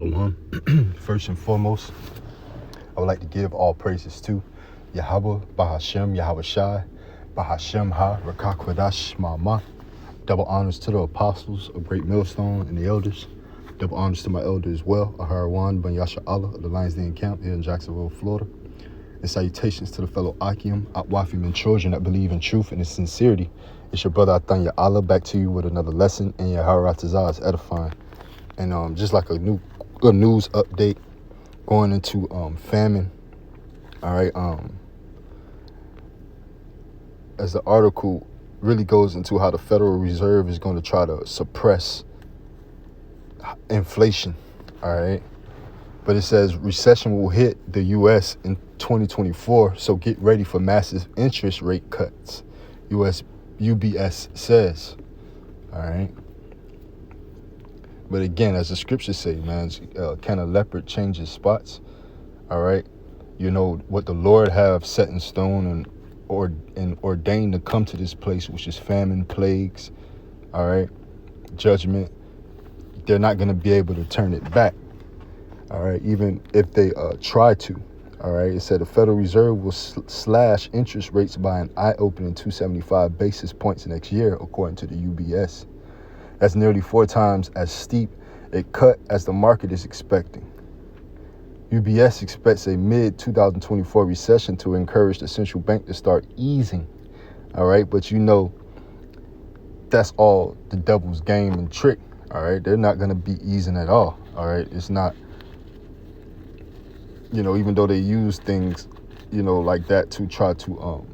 First and foremost, I would like to give all praises to Yahweh, Bahashem, Yahweh Shai, Bahashem Ha, Rakakwadash, Ma'ama. Double honors to the apostles of Great Millstone and the elders. Double honors to my elder as well, Aharawan Ben Yasha Allah of the Lions Den Camp here in Jacksonville, Florida. And salutations to the fellow Akim, Atwafim, and children that believe in truth and in sincerity. It's your brother Athanya Allah back to you with another lesson, and your Haratazah is edifying. And just like a news update going into famine. All right. As the article really goes into how the Federal Reserve is going to try to suppress inflation. All right. But it says recession will hit the U.S. in 2024, so get ready for massive interest rate cuts. UBS says. All right. But again, as the scriptures say, man, can a leopard change his spots? All right. You know what the Lord have set in stone and ordained to come to this place, which is famine, plagues, all right, judgment. They're not going to be able to turn it back. All right. Even if they try to. All right. It said the Federal Reserve will slash interest rates by an eye-opening 275 basis points next year, according to the UBS. That's nearly 4 times as steep a cut as the market is expecting. UBS expects a mid-2024 recession to encourage the central bank to start easing. All right, but you know that's all the devil's game and trick. All right, they're not going to be easing at all. All right, it's not, even though they use things, like that to try to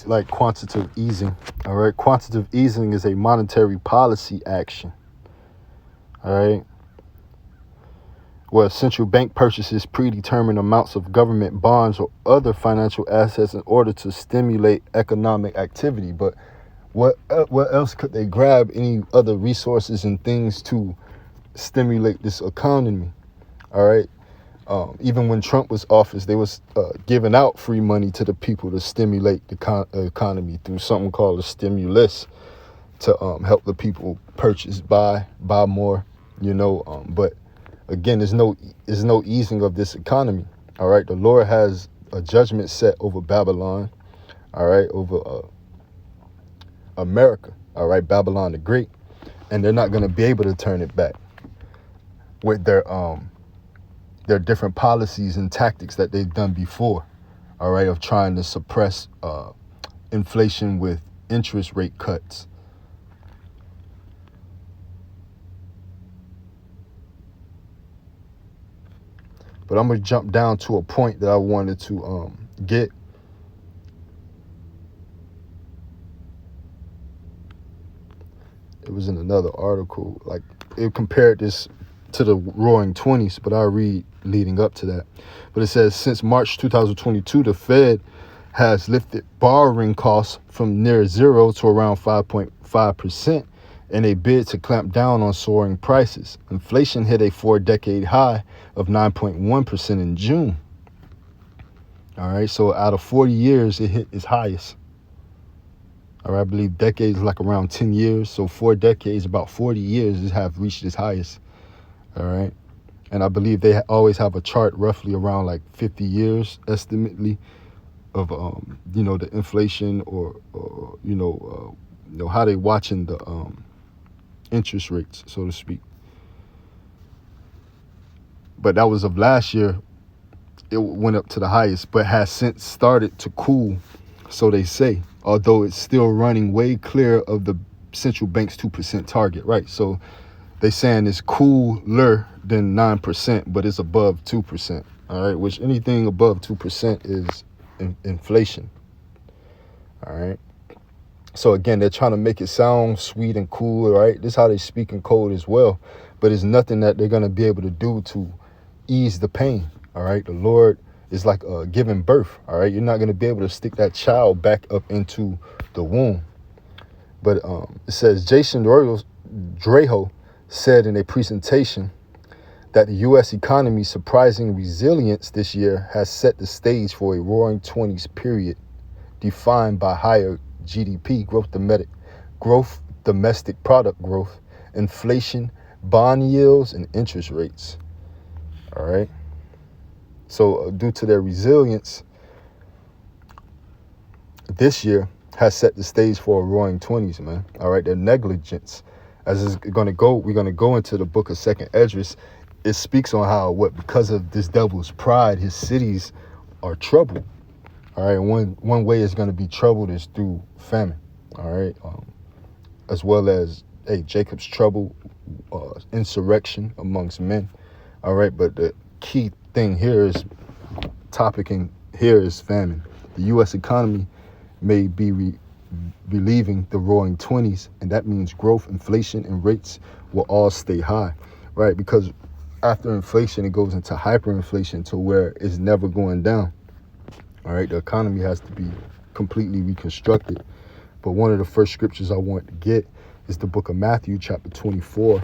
like quantitative easing. All right, quantitative easing is a monetary policy action. All right, where a central bank purchases predetermined amounts of government bonds or other financial assets in order to stimulate economic activity. But what else could they grab any other resources and things to stimulate this economy? All right. Even when Trump was office, they was giving out free money to the people to stimulate the economy through something called a stimulus to help the people purchase, buy more, but again, there's no easing of this economy. All right. The Lord has a judgment set over Babylon. All right. Over America. All right. Babylon the Great. And they're not going to be able to turn it back with their different policies and tactics that they've done before, all right, of trying to suppress inflation with interest rate cuts. But I'm going to jump down to a point that I wanted to get. It was in another article, like it compared this to the roaring 20s, but I'll read leading up to that. But it says, since March 2022, the Fed has lifted borrowing costs from near zero to around 5.5% in a bid to clamp down on soaring prices. Inflation hit a 4-decade high of 9.1% in June. All right, so out of 40 years, it hit its highest. All right, I believe decades like around 10 years. So 4 decades, about 40 years, it have reached its highest. All right. And I believe they always have a chart roughly around like 50 years, estimately, of, the inflation or how they watching the interest rates, so to speak. But that was of last year. It went up to the highest, but has since started to cool, so they say, although it's still running way clear of the central bank's 2% target. Right. So they saying it's cooler than 9%, but it's above 2%. All right, which anything above 2% is inflation. All right. So again, they're trying to make it sound sweet and cool. Right. This is how they speak in code as well. But it's nothing that they're going to be able to do to ease the pain. All right. The Lord is like giving birth. All right. You're not going to be able to stick that child back up into the womb. But it says Jason Draho said in a presentation that the U.S. economy's surprising resilience this year has set the stage for a roaring 20s period defined by higher GDP growth, domestic product growth, inflation, bond yields, and interest rates. All right. So due to their resilience, this year has set the stage for a roaring 20s, man. All right. Their negligence, as is going to go, we're going to go into the book of Second Esdras. It speaks on how because of this devil's pride, his cities are troubled. All right. One way it's going to be troubled is through famine. All right. As well as Jacob's trouble, insurrection amongst men. All right. But the key thing here is famine. The U.S. economy may be relieving the roaring 20s, and that means growth, inflation, and rates will all stay high, right? Because after inflation, it goes into hyperinflation to where it's never going down. All right, the economy has to be completely reconstructed. But one of the first scriptures I want to get is the book of Matthew, chapter 24.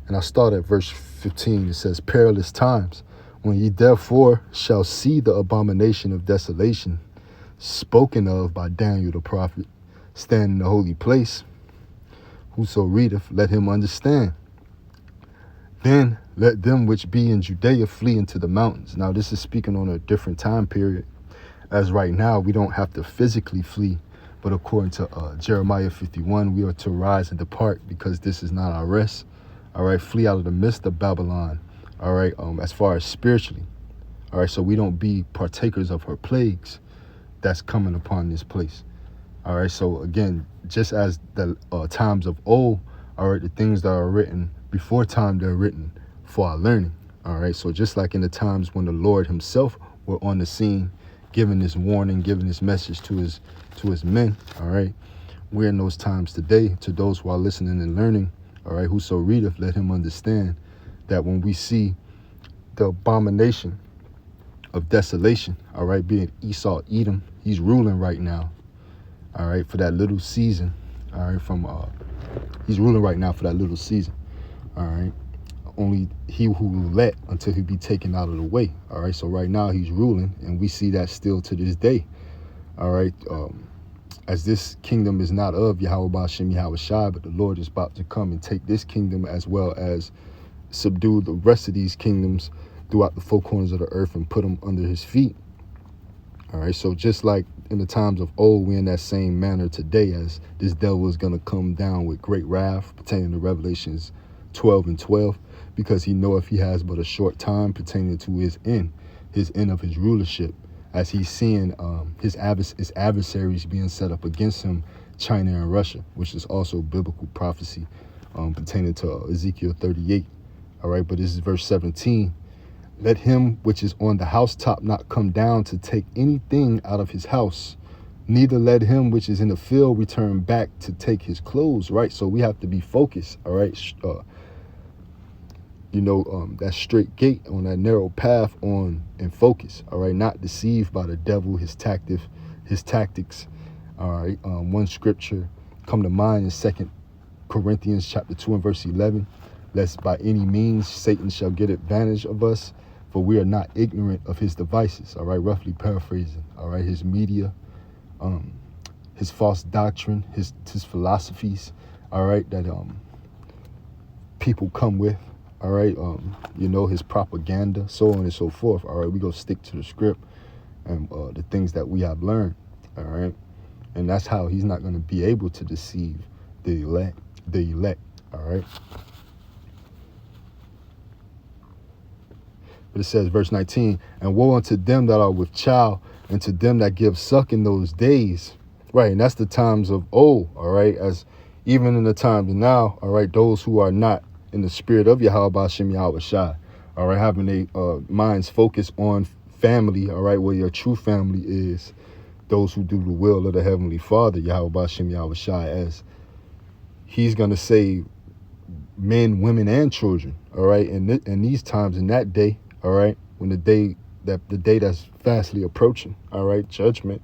And I start at verse 15. It says, perilous times, when ye therefore shall see the abomination of desolation, spoken of by Daniel the prophet, stand in the holy place. Whoso readeth, let him understand. Then let them which be in Judea flee into the mountains. Now this is speaking on a different time period. As right now, we don't have to physically flee, but according to Jeremiah 51, we are to rise and depart because this is not our rest. All right, flee out of the midst of Babylon. All right, as far as spiritually. All right, so we don't be partakers of her plagues that's coming upon this place. All right, so again, just as the times of old, all right, the things that are written before time, they're written for our learning. All right, so just like in the times when the Lord himself were on the scene, giving this warning, giving this message to his men. All right, we're in those times today. To those who are listening and learning, all right, whoso readeth, let him understand that when we see the abomination of desolation, all right, being Esau, Edom, he's ruling right now, all right, for that little season, all right, he's ruling right now for that little season, all right, only he who will let until he be taken out of the way, all right, so right now he's ruling, and we see that still to this day, all right, as this kingdom is not of Yahweh Ba'ashem Yahweh Shai, but the Lord is about to come and take this kingdom as well as subdue the rest of these kingdoms throughout the four corners of the earth and put them under his feet. All right, so just like in the times of old, we're in that same manner today, as this devil is going to come down with great wrath pertaining to Revelations 12 and 12, because he knoweth he has but a short time pertaining to his end of his rulership, as he's seeing his adversaries being set up against him, China and Russia, which is also biblical prophecy pertaining to Ezekiel 38. All right, but this is verse 17. Let him which is on the housetop not come down to take anything out of his house, neither let him which is in the field return back to take his clothes, right? So we have to be focused, all right? That straight gate, on that narrow path, on and focus, all right? Not deceived by the devil, his tactics, all right? One scripture come to mind is 2 Corinthians chapter 2 and verse 11. Lest by any means Satan shall get advantage of us, for we are not ignorant of his devices, all right, roughly paraphrasing, all right, his media, his false doctrine, his philosophies, all right, that people come with, all right, his propaganda, so on and so forth, all right, we go stick to the script and the things that we have learned, all right, and that's how he's not going to be able to deceive the elect, all right. But it says, verse 19, and woe unto them that are with child, and to them that give suck in those days. Right, and that's the times of old, all right, as even in the times of now, all right, those who are not in the spirit of Yahweh Ba'ashem Yahweh Shai, all right, having their minds focused on family, all right, where your true family is those who do the will of the Heavenly Father, Yahweh Ba'ashem Yahweh Shai, as he's going to save men, women, and children, all right, in these times, in that day, all right, when the day that's fastly approaching, all right, judgment,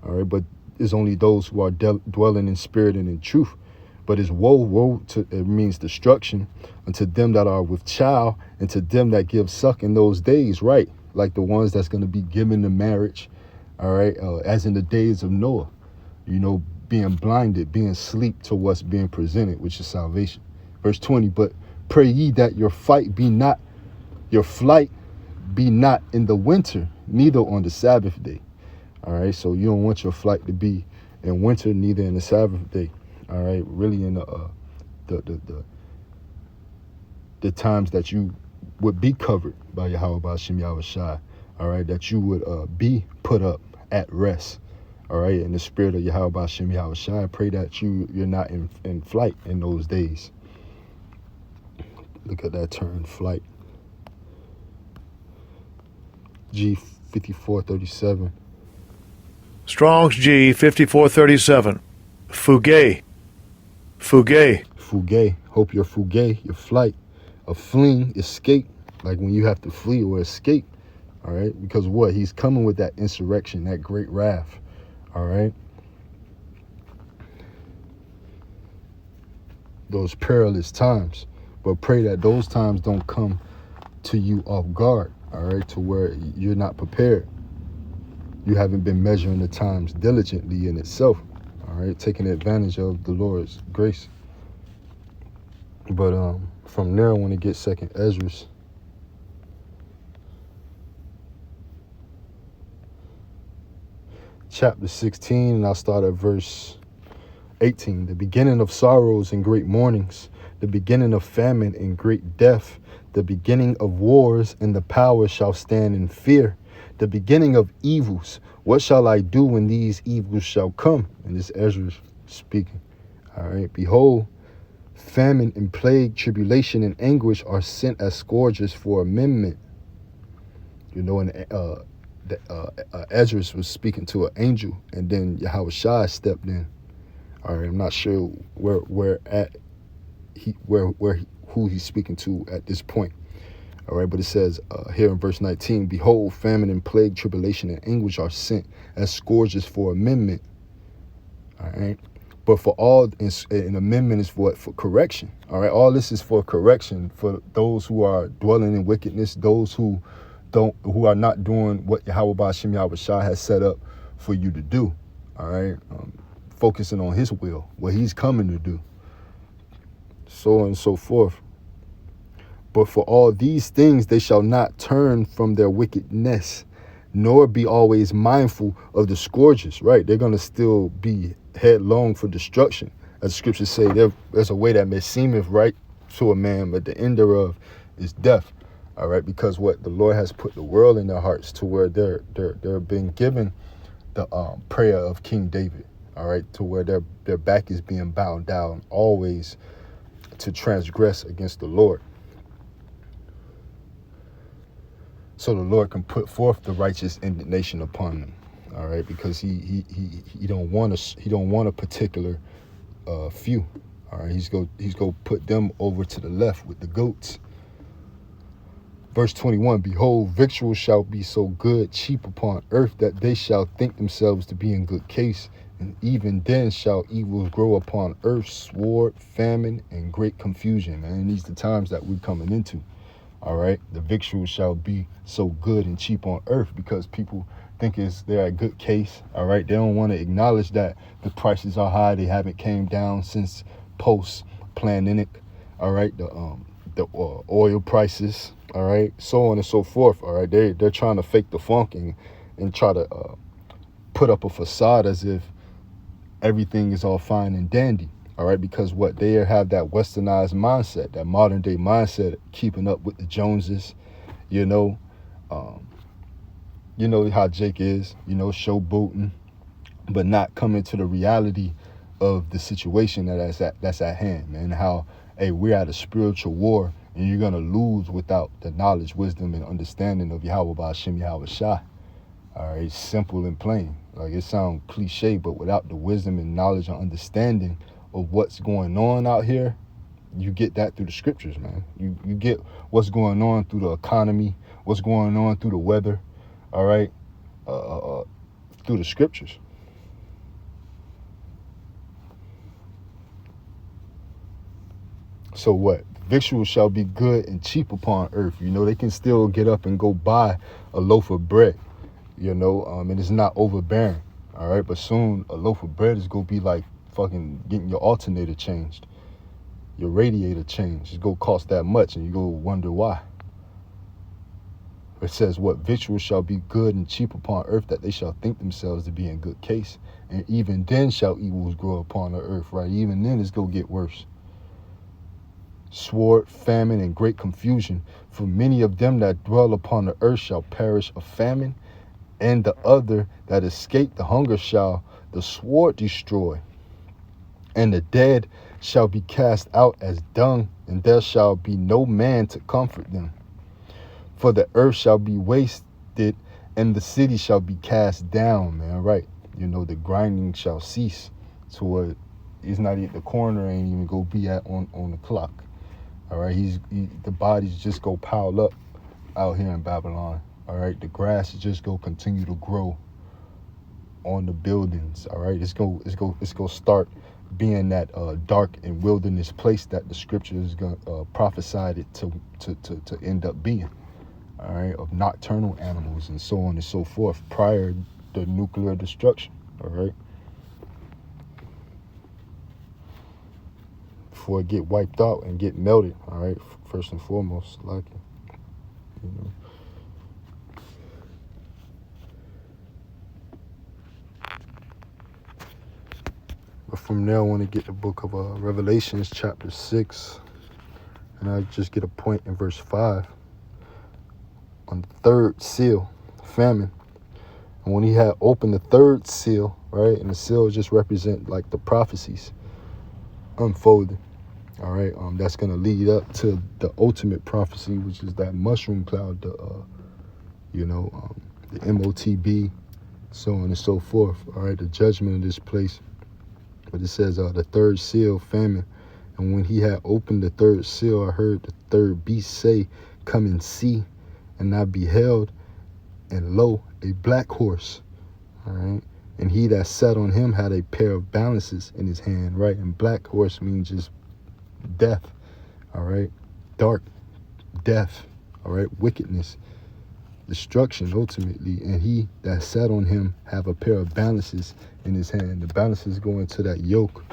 all right, but it's only those who are dwelling in spirit and in truth. But it's woe to, it means destruction, unto them that are with child, and to them that give suck in those days, right, like the ones that's going to be given in marriage, all right, as in the days of Noah, being blinded, being asleep to what's being presented, which is salvation, Verse 20, but pray ye that your flight be not in the winter, neither on the Sabbath day. All right, so you don't want your flight to be in winter, neither in the Sabbath day. All right, really in the times that you would be covered by Yahweh Ba'ashem Yahweh Shai. All right, that you would be put up at rest. All right, in the spirit of Yahweh Ba'ashem Yahweh Shai, pray that you're not in flight in those days. Look at that term, flight. G 5437. Strong's G 5437. Fugay. Fugay. Hope your fugay, your flight, a fleeing, escape, like when you have to flee or escape. All right, because what? He's coming with that insurrection, that great wrath. All right. Those perilous times. But pray that those times don't come to you off guard. All right, to where you're not prepared. You haven't been measuring the times diligently in itself. All right, taking advantage of the Lord's grace. But from there, when it gets second Ezra's, chapter 16, and I'll start at verse 18. The beginning of sorrows and great mournings, the beginning of famine and great death, the beginning of wars, and the power shall stand in fear. The beginning of evils. What shall I do when these evils shall come? And this Ezra speaking. All right. Behold, famine and plague, tribulation and anguish are sent as scourges for amendment. You know, and Ezra was speaking to an angel, and then Yahweh Shai stepped in. All right. I'm not sure who he's speaking to at this point. All right, but it says here in verse 19, behold, famine and plague, tribulation and anguish are sent as scourges for amendment. All right, but for all, an amendment is for correction. All right, all this is for correction for those who are dwelling in wickedness, those who are not doing what Yahweh Ba'ashem Yahweh Shai has set up for you to do. All right, focusing on his will, what he's coming to do, so on and so forth. But for all these things they shall not turn from their wickedness, nor be always mindful of the scourges, right? They're going to still be headlong for destruction. As the scriptures say, there's a way that may seemeth right to a man, but the end thereof is death. All right, because what the Lord has put the world in their hearts to where they're being given the prayer of King David. All right, to where their back is being bowed down always to transgress against the Lord. So the Lord can put forth the righteous indignation upon them, all right? Because he don't want a particular few, all right? He's go put them over to the left with the goats. Verse 21: Behold, victuals shall be so good, cheap upon earth, that they shall think themselves to be in good case, and even then shall evils grow upon earth, sword, famine, and great confusion. Man, these are the times that we're coming into. All right, the victuals shall be so good and cheap on earth because people think they're a good case. All right, they don't want to acknowledge that the prices are high. They haven't came down since post-pandemic. All right, the oil prices. All right, so on and so forth. All right, they're trying to fake the funk and try to put up a facade as if everything is all fine and dandy. All right, because what they have that westernized mindset, that modern day mindset, keeping up with the Joneses, you know how Jake is, showboating, but not coming to the reality of the situation that's at hand, man. How, hey, we're at a spiritual war, and you're gonna lose without the knowledge, wisdom, and understanding of Yahweh Ba'ashem Yahweh Shai. All right, simple and plain. Like, it sounds cliche, but without the wisdom and knowledge and understanding of what's going on out here, you get that through the scriptures, man. You get what's going on through the economy, what's going on through the weather, all right, through the scriptures. So what? Victuals shall be good and cheap upon earth. They can still get up and go buy a loaf of bread, and it's not overbearing, all right? But soon a loaf of bread is going to be like fucking getting your alternator changed, your radiator change. It's going to cost that much, and you go wonder why. It says, what victuals shall be good and cheap upon earth, that they shall think themselves to be in good case. And even then shall evils grow upon the earth, right? Even then it's going to get worse. Sword, famine, and great confusion. For many of them that dwell upon the earth shall perish of famine, and the other that escape the hunger shall the sword destroy. And the dead shall be cast out as dung, and there shall be no man to comfort them. For the earth shall be wasted, and the city shall be cast down, man, right? The grinding shall cease. So what it's not even, the corner ain't even go be at on the clock. All right, the bodies just go pile up out here in Babylon. All right, the grass is just go continue to grow on the buildings. All right, it's go start being that dark and wilderness place that the scriptures prophesied it to end up being. All right, of nocturnal animals and so on and so forth prior to nuclear destruction. All right, before it get wiped out and get melted. All right, first and foremost, like But from there, I want to get the book of Revelations, chapter 6, and I just get a point in verse 5 on the third seal, famine. And when he had opened the third seal, right, and the seal just represent like the prophecies unfolding. All right, that's gonna lead up to the ultimate prophecy, which is that mushroom cloud, the MOTB, so on and so forth. All right, the judgment of this place. But it says the third seal, famine. And when he had opened the third seal, I heard the third beast say, come and see. And I beheld, and lo, a black horse. All right. And he that sat on him had a pair of balances in his hand, right? And black horse means just death. All right. Dark, death. All right. Wickedness, destruction, ultimately. And he that sat on him have a pair of balances in his hand. The balances go into that yoke.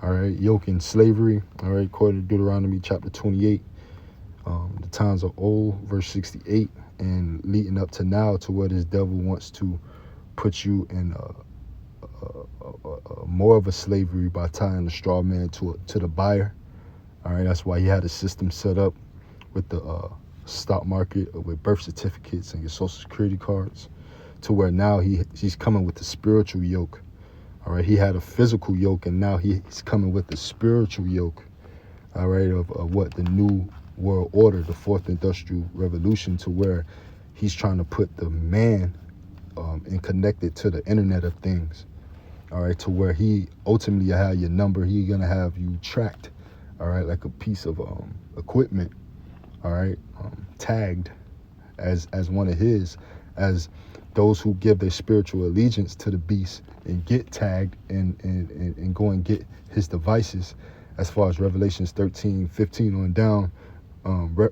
All right. Yoke in slavery. All right. According to Deuteronomy chapter 28. The times are old, verse 68, and leading up to now, to where this devil wants to put you in more of a slavery by tying the straw man to the buyer. All right, that's why he had a system set up with the stock market, with birth certificates and your social security cards, to where now he's coming with the spiritual yoke. All right, he had a physical yoke, and now he's coming with the spiritual yoke. All right, of what the new world order, the fourth industrial revolution, to where he's trying to put the man and connect it to the internet of things. All right, to where he ultimately have your number. He's gonna have you tracked. All right, like a piece of equipment. All right, tagged as one of his, as those who give their spiritual allegiance to the beast and get tagged and go and get his devices. As far as Revelations 13:15 on down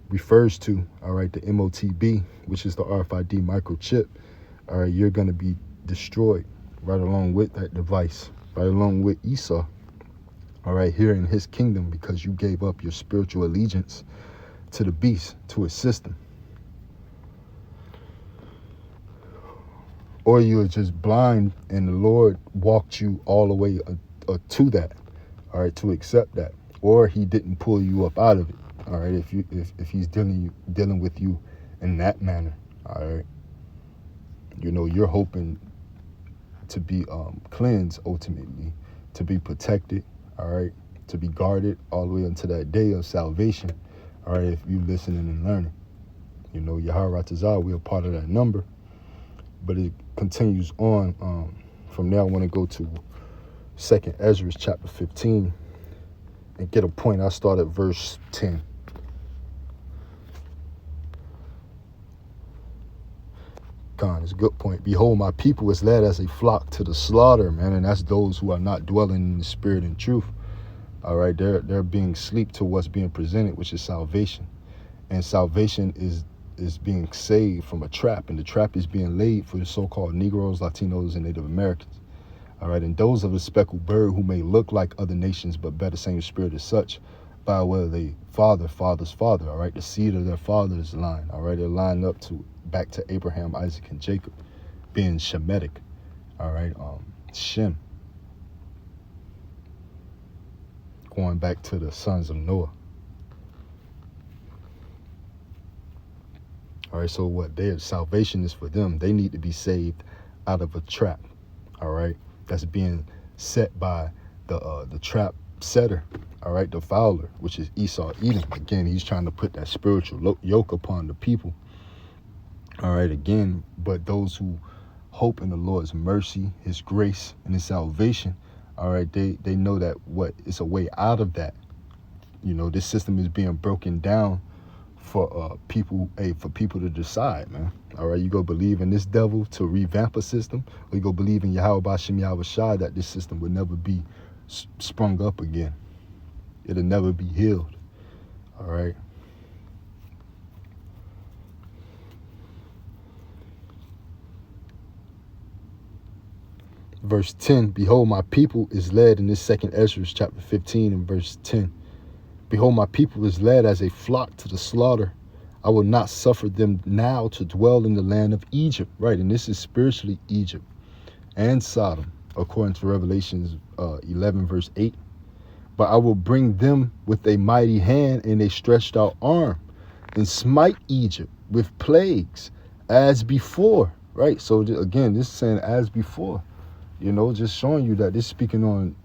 refers to, all right, the MOTB, which is the RFID microchip. All right, you're going to be destroyed right along with that device, right along with Esau, all right, here in his kingdom, because you gave up your spiritual allegiance to the beast, to his system. Or you are just blind and the Lord walked you all the way to that, all right, to accept that. Or he didn't pull you up out of it. All right, if he's dealing with you in that manner, all right, you're hoping to be cleansed ultimately, to be protected, all right, to be guarded all the way until that day of salvation, all right, if you listening and learning. Yahweh Tazah, we are part of that number. But it continues on. From there, I want to go to 2nd Ezra chapter 15 and get a point. I start at verse 10. God, it's a good point. Behold, my people is led as a flock to the slaughter, man, and that's those who are not dwelling in the spirit and truth. All right, they're being asleep to what's being presented, which is salvation, and salvation is being saved from a trap, and the trap is being laid for the so-called Negroes, Latinos, and Native Americans. All right, and those of the speckled bird who may look like other nations but bear the same spirit as such, by they father's father, all right, the seed of their father's line, all right, they're lined up to back to Abraham, Isaac, and Jacob, being Shemitic, all right, Shem, going back to the sons of Noah. All right, so what their salvation is for them, they need to be saved out of a trap, all right, that's being set by the trap setter, all right, the fowler, which is Esau Edom. Again, he's trying to put that spiritual yoke upon the people, all right, again, but those who hope in the Lord's mercy, his grace, and his salvation, all right, they know that it's a way out of that. You know, this system is being broken down for people to decide, man. All right, you go believe in this devil to revamp a system, or you go believe in Yahweh B'Shem Yahweh Shai, that this system would never be sprung up again. It'll never be healed. All right. Verse 10, behold, my people is led in this second Ezra chapter 15 and verse 10. Behold, my people is led as a flock to the slaughter. I will not suffer them now to dwell in the land of Egypt. Right, and this is spiritually Egypt and Sodom, according to Revelations 11 verse 8. But I will bring them with a mighty hand and a stretched out arm, and smite Egypt with plagues as before. Right, so again, this is saying as before. You know, just showing you that this speaking on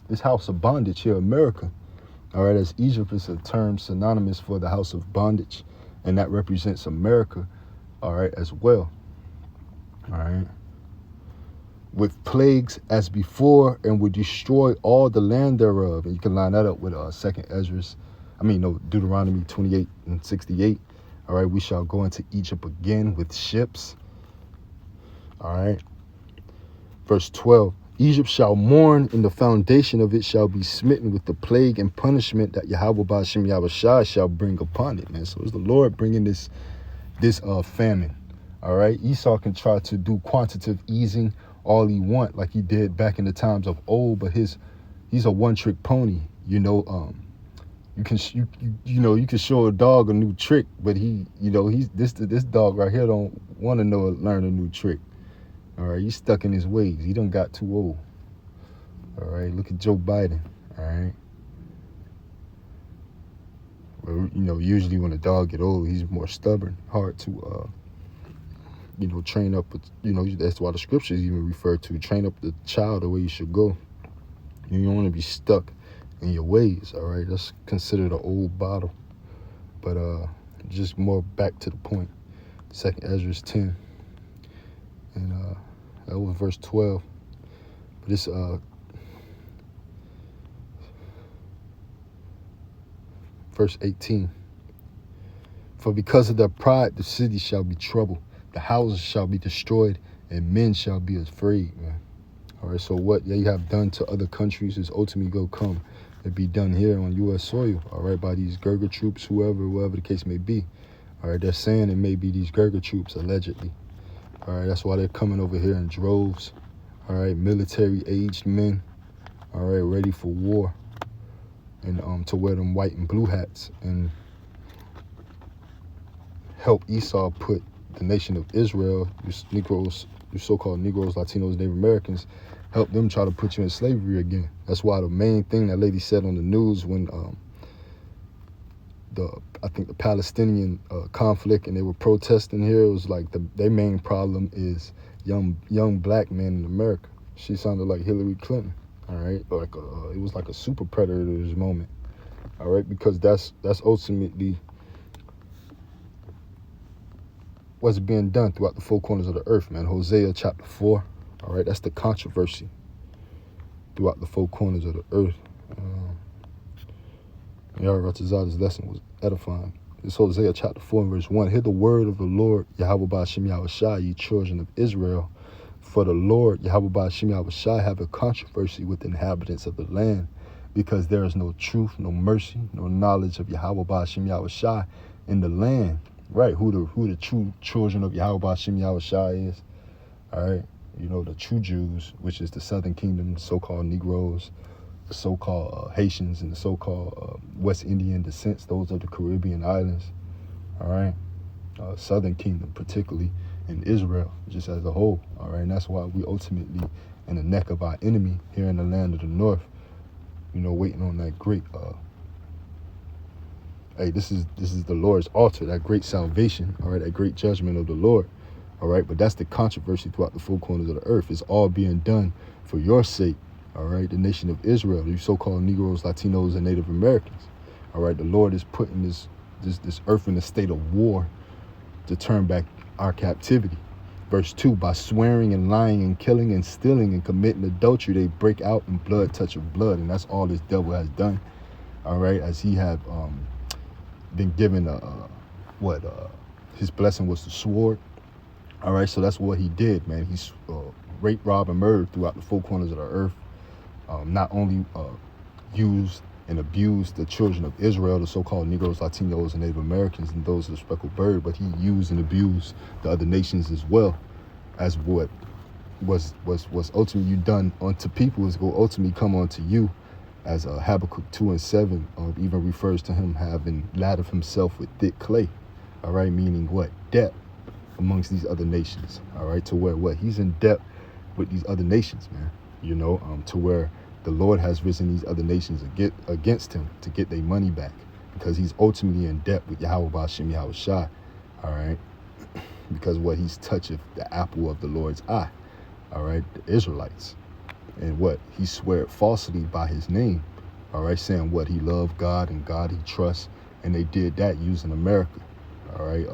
this house of bondage here, America. All right, as Egypt is a term synonymous for the house of bondage, and that represents America, all right, as well. All right. With plagues as before, and would destroy all the land thereof. And you can line that up with Deuteronomy 28 and 68. All right, we shall go into Egypt again with ships. All right. Verse 12, Egypt shall mourn, and the foundation of it shall be smitten with the plague and punishment that Yahweh B'Shem Yahweh Shai shall bring upon it, man. So it's the Lord bringing this famine. All right, Esau can try to do quantitative easing all he want, like he did back in the times of old, but he's a one-trick pony. You know, you can show a dog a new trick, but this dog right here don't want to learn a new trick. All right, he's stuck in his ways. He done got too old. All right, look at Joe Biden. All right. Well, usually when a dog get old, he's more stubborn, hard to, train up. That's why the scriptures even refer to train up the child the way you should go. You don't want to be stuck in your ways. All right, that's considered an old bottle. But just more back to the point. 2nd Ezra 10. And that was verse 12. But this verse 18. For because of their pride, the city shall be troubled, the houses shall be destroyed, and men shall be afraid, man. All right, so what they have done to other countries is ultimately going to come and be done here on U.S. soil, all right, by these Gurga troops, whoever the case may be. All right, they're saying it may be these Gurga troops, allegedly. All right, that's why they're coming over here in droves. All right, military-aged men, all right, ready for war, and to wear them white and blue hats and help Esau put the nation of Israel, Negroes, you so-called Negroes, Latinos, Native Americans, help them try to put you in slavery again. That's why the main thing that lady said on the news when I think the Palestinian conflict and they were protesting here, it was like their main problem is young black men in America. She sounded like Hillary Clinton, all right, like it was like a super predator's moment, all right, because that's ultimately what's being done throughout the four corners of the earth, man. Hosea chapter 4, all right, that's the controversy throughout the four corners of the earth. Yaharatazada's lesson was edifying. It's Hosea chapter 4 and verse 1. Hear the word of the Lord, Yahweh B'Shem Yahweh Shai, ye children of Israel. For the Lord, Yahweh B'Shem Yahweh Shai, have a controversy with the inhabitants of the land, because there is no truth, no mercy, no knowledge of Yahweh B'Shem Yahweh Shai in the land. Right, who the true children of Yahweh B'Shem Yahweh Shai is. All right, the true Jews, which is the southern kingdom, the so-called Negroes, the so-called Haitians and the so-called West Indian descents. Those are the Caribbean islands. All right, Southern Kingdom particularly, and Israel just as a whole. All right, and that's why we ultimately in the neck of our enemy here in the land of the north. Waiting on that great. Hey, this is the Lord's altar, that great salvation. All right, that great judgment of the Lord. All right, but that's the controversy throughout the four corners of the earth. It's all being done for your sake. All right, the nation of Israel, you so-called Negroes, Latinos, and Native Americans. All right, the Lord is putting this earth in a state of war to turn back our captivity. Verse 2, by swearing and lying and killing and stealing and committing adultery, they break out in blood, touch of blood. And that's all this devil has done. All right, as he have been given his blessing was the sword. All right, so that's what he did, man. He's raped, robbed, and murdered throughout the four corners of the earth. Not only used and abused the children of Israel, the so-called Negroes, Latinos, and Native Americans, and those of the speckled bird, but he used and abused the other nations as well, as what was ultimately you done unto people is going to ultimately come unto you, as Habakkuk 2:7 even refers to him having laddered himself with thick clay. All right, meaning what? Debt amongst these other nations. All right, to where what? He's in debt with these other nations, man. To where the Lord has risen these other nations against him to get their money back, because he's ultimately in debt with Yahweh Ba'ashem Yahweh Shai. All right, because what? He's touching the apple of the Lord's eye. All right, the Israelites. And what? He swear falsely by his name. All right, saying what? He loved God and God he trusts. And they did that using America. All right,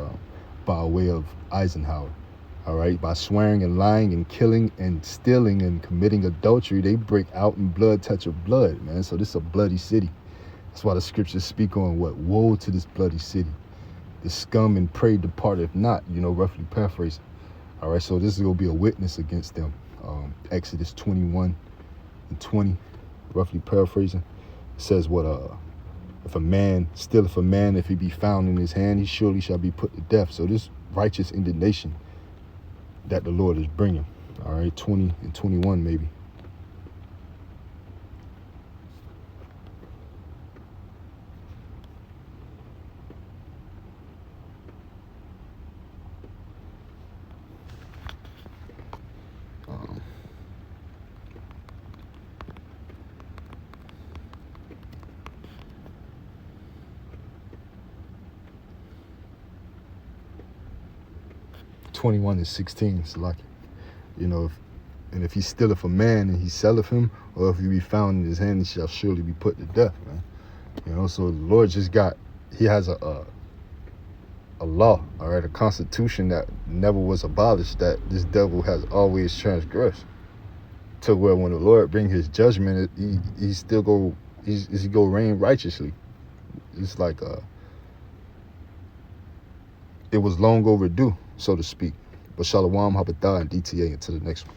by way of Eisenhower. All right, by swearing and lying and killing and stealing and committing adultery, they break out in blood, touch of blood, man. So this is a bloody city. That's why the scriptures speak on what? Woe to this bloody city. The scum and prey departeth not, roughly paraphrasing. All right, so this is going to be a witness against them. Exodus 21:20, roughly paraphrasing, says what? If a man, if he be found in his hand, he surely shall be put to death. So this righteous indignation that the Lord is bringing. All right, 20 and 21 maybe. (21:16), it's like, if he stealeth a man and he selleth him, or if he be found in his hand, he shall surely be put to death, man. So the Lord he has a law, all right, a constitution that never was abolished, that this devil has always transgressed, to where when the Lord bring his judgment, he still go reign righteously. It's like it was long overdue, so to speak. But Shalom, Habadah, and DTA until the next one.